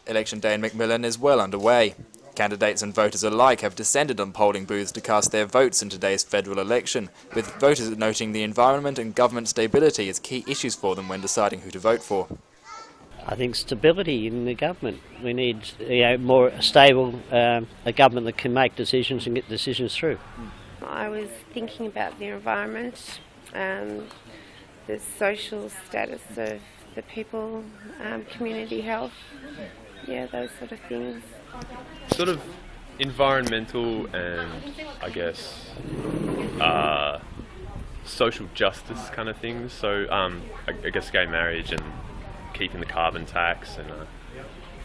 Election day in McMillan is well underway. Candidates and voters alike have descended on polling booths to cast their votes in today's federal election, with voters noting the environment and government stability as key issues for them when deciding who to vote for. I think stability in the government. We need more stable, a government that can make decisions and get decisions through. I was thinking about the environment, the social status of the people, community health, those sort of things. Sort of environmental and, I guess, social justice kind of things. So I guess gay marriage and keeping the carbon tax and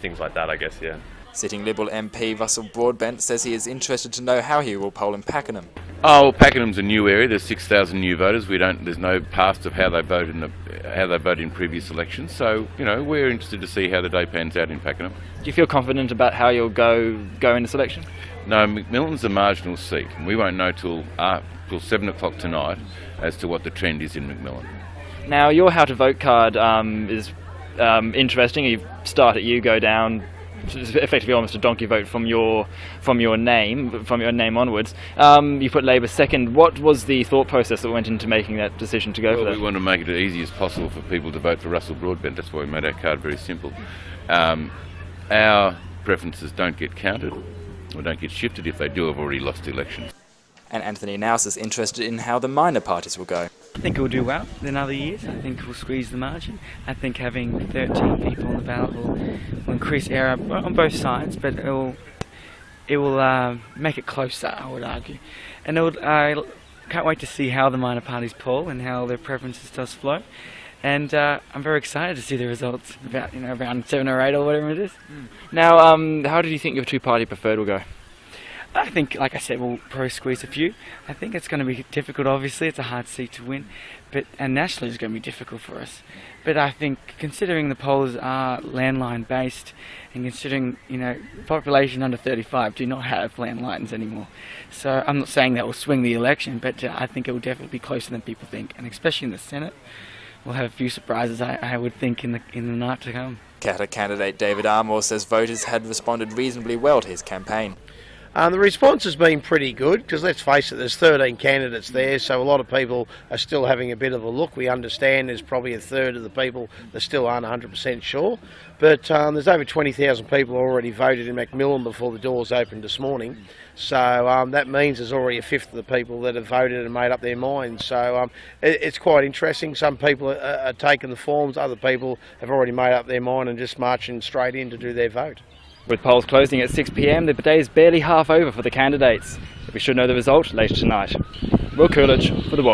things like that, I guess, yeah. Sitting Liberal MP Russell Broadbent says he is interested to know how he will poll in Pakenham. Oh, well, Pakenham's a new area. There's 6,000 new voters. There's no past of how they vote in previous elections. So, we're interested to see how the day pans out in Pakenham. Do you feel confident about how you'll go in this election? No, McMillan's a marginal seat, and we won't know till 7 o'clock tonight as to what the trend is in McMillan. Now, your how to vote card is interesting. You go down. It's effectively almost a donkey vote from your name onwards. You put Labor second. What was the thought process that went into making that decision to go for that? We want to make it as easy as possible for people to vote for Russell Broadbent. That's why we made our card very simple. Our preferences don't get counted or don't get shifted. If they do, have already lost the election. And Anthony Nouse is interested in how the minor parties will go. I think we'll do well in other years. I think we'll squeeze the margin. I think having 13 people on the ballot will increase error on both sides, but it will make it closer, I would argue. And I can't wait to see how the minor parties poll and how their preferences does flow. And I'm very excited to see the results about around 7 or 8 or whatever it is. Now, how do you think your two-party preferred will go? I think, like I said, we'll probably squeeze a few. I think it's going to be difficult, obviously. It's a hard seat to win. And nationally it's going to be difficult for us. But I think, considering the polls are landline-based, and considering, population under 35 do not have landlines anymore. So I'm not saying that will swing the election, but I think it will definitely be closer than people think. And especially in the Senate, we'll have a few surprises, I would think, in the night to come. Qatar candidate David Armour says voters had responded reasonably well to his campaign. The response has been pretty good because, let's face it, there's 13 candidates there, so a lot of people are still having a bit of a look. We understand there's probably a third of the people that still aren't 100% sure, but there's over 20,000 people already voted in McMillan before the doors opened this morning, so that means there's already a fifth of the people that have voted and made up their minds. So it's quite interesting. Some people are taking the forms, other people have already made up their mind and just marching straight in to do their vote. With polls closing at 6 p.m, the day is barely half over for the candidates. We should know the result later tonight. Will Coolidge for the World.